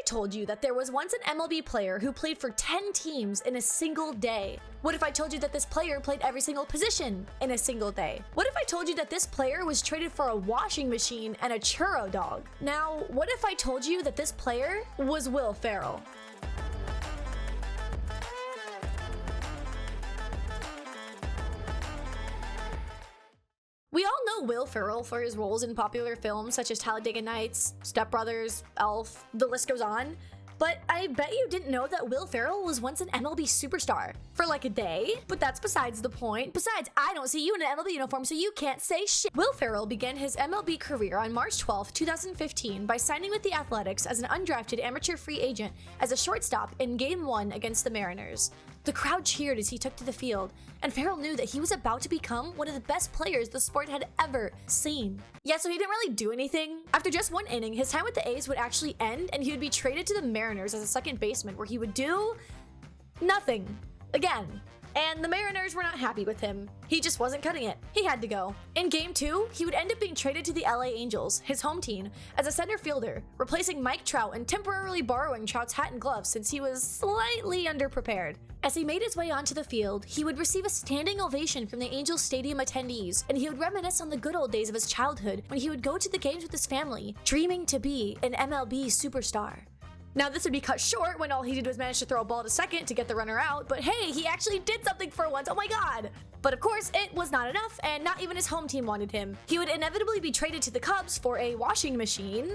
told you that there was once an MLB player who played for 10 teams in a single day? What if I told you that this player played every single position in a single day? What if I told you that this player was traded for a washing machine and a churro dog? Now, what if I told you that this player was Will Ferrell? We all know Will Ferrell for his roles in popular films such as Talladega Nights, Step Brothers, Elf, the list goes on. But I bet you didn't know that Will Ferrell was once an MLB superstar for like a day. But that's besides the point. Besides, I don't see you in an MLB uniform, so you can't say shit. Will Ferrell began his MLB career on March 12, 2015 by signing with the Athletics as an undrafted amateur free agent as a shortstop in Game 1 against the Mariners. The crowd cheered as he took to the field, and Ferrell knew that he was about to become one of the best players the sport had ever seen. Yeah, so he didn't really do anything. After just one inning, his time with the A's would actually end, and he would be traded to the Mariners as a second baseman, where he would do nothing again. And the Mariners were not happy with him. He just wasn't cutting it. He had to go. In Game 2, he would end up being traded to the LA Angels, his home team, as a center fielder, replacing Mike Trout and temporarily borrowing Trout's hat and gloves since he was slightly underprepared. As he made his way onto the field, he would receive a standing ovation from the Angels Stadium attendees, and he would reminisce on the good old days of his childhood when he would go to the games with his family, dreaming to be an MLB superstar. Now, this would be cut short when all he did was manage to throw a ball to second to get the runner out, but hey, he actually did something for once, oh my god! But of course, it was not enough, and not even his home team wanted him. He would inevitably be traded to the Cubs for a washing machine.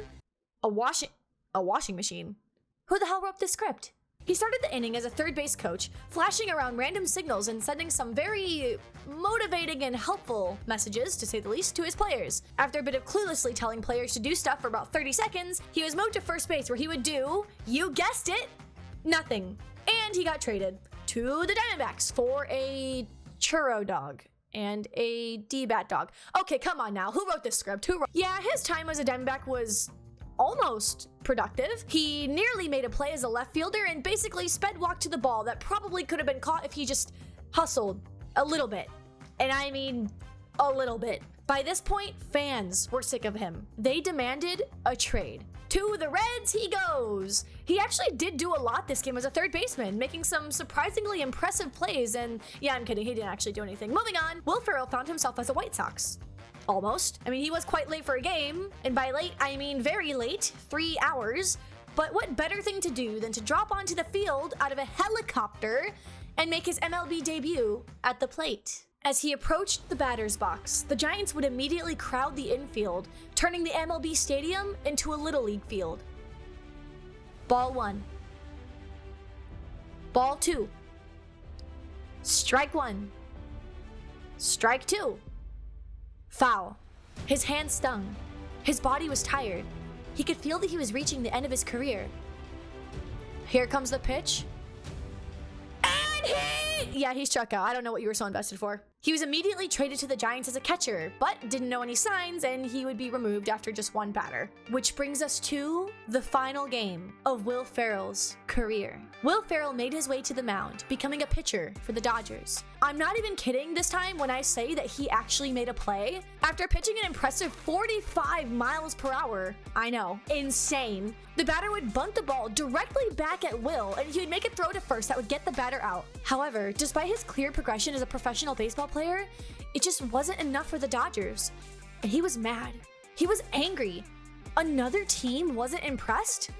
A washing machine? Who the hell wrote this script? He started the inning as a third base coach, flashing around random signals and sending some very motivating and helpful messages, to say the least, to his players. After a bit of cluelessly telling players to do stuff for about 30 seconds, he was moved to first base where he would do, you guessed it, nothing. And he got traded to the Diamondbacks for a churro dog and a D-bat dog. Okay, come on now, who wrote this script? Yeah, his time as a Diamondback was almost productive. He nearly made a play as a left fielder and basically sped walked to the ball that probably could have been caught if he just hustled a little bit. And I mean, a little bit. By this point, fans were sick of him. They demanded a trade. To the Reds he goes! He actually did do a lot this game as a third baseman, making some surprisingly impressive plays, and yeah, I'm kidding, he didn't actually do anything. Moving on, Will Ferrell found himself as a White Sox. Almost. I mean, he was quite late for a game, and by late, I mean very late, 3 hours. But what better thing to do than to drop onto the field out of a helicopter and make his MLB debut at the plate? As he approached the batter's box, the Giants would immediately crowd the infield, turning the MLB stadium into a Little League field. Ball 1. Ball 2. Strike 1. Strike 2. Foul. His hand stung. His body was tired. He could feel that he was reaching the end of his career. Here comes the pitch. And he struck out. I don't know what you were so invested for. He was immediately traded to the Giants as a catcher, but didn't know any signs, and he would be removed after just one batter. Which brings us to the final game of Will Ferrell's career. Will Ferrell made his way to the mound, becoming a pitcher for the Dodgers. I'm not even kidding this time when I say that he actually made a play. After pitching an impressive 45 miles per hour, I know, insane, the batter would bunt the ball directly back at Will, and he would make a throw to first that would get the batter out. However, despite his clear progression as a professional baseball player, it just wasn't enough for the Dodgers. And he was mad. He was angry. Another team wasn't impressed?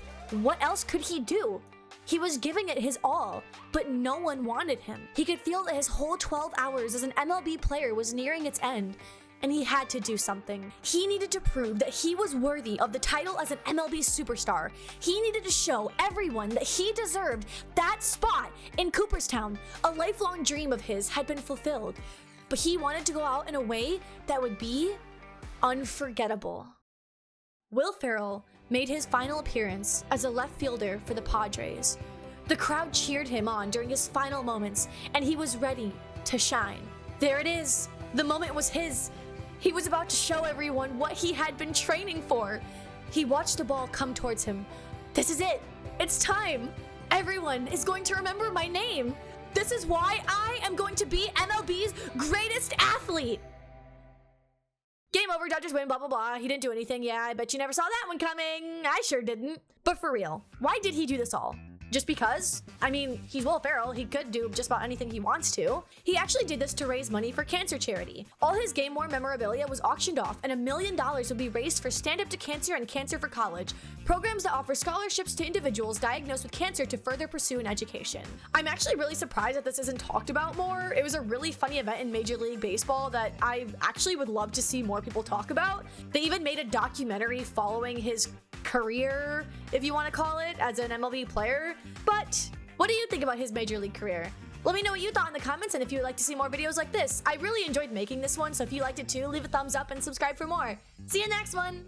What else could he do? He was giving it his all, but no one wanted him. He could feel that his whole 12 hours as an MLB player was nearing its end, and he had to do something. He needed to prove that he was worthy of the title as an MLB superstar. He needed to show everyone that he deserved that spot in Cooperstown. A lifelong dream of his had been fulfilled, but he wanted to go out in a way that would be unforgettable. Will Ferrell made his final appearance as a left fielder for the Padres. The crowd cheered him on during his final moments, and he was ready to shine. There it is. The moment was his. He was about to show everyone what he had been training for. He watched the ball come towards him. This is it. It's time. Everyone is going to remember my name. This is why I am going to be MLB's greatest athlete. Game over, Dodgers win, blah, blah, blah. He didn't do anything. Yeah, I bet you never saw that one coming. I sure didn't. But for real, why did he do this all? Just because? I mean, he's Will Ferrell. He could do just about anything he wants to. He actually did this to raise money for cancer charity. All his Game War memorabilia was auctioned off, and $1 million would be raised for Stand Up to Cancer and Cancer for College, programs that offer scholarships to individuals diagnosed with cancer to further pursue an education. I'm actually really surprised that this isn't talked about more. It was a really funny event in Major League Baseball that I actually would love to see more people talk about. They even made a documentary following his career, if you want to call it, as an MLB player. But what do you think about his Major League career? Let me know what you thought in the comments, and if you would like to see more videos like this. I really enjoyed making this one, so if you liked it too, leave a thumbs up and subscribe for more. See you next one!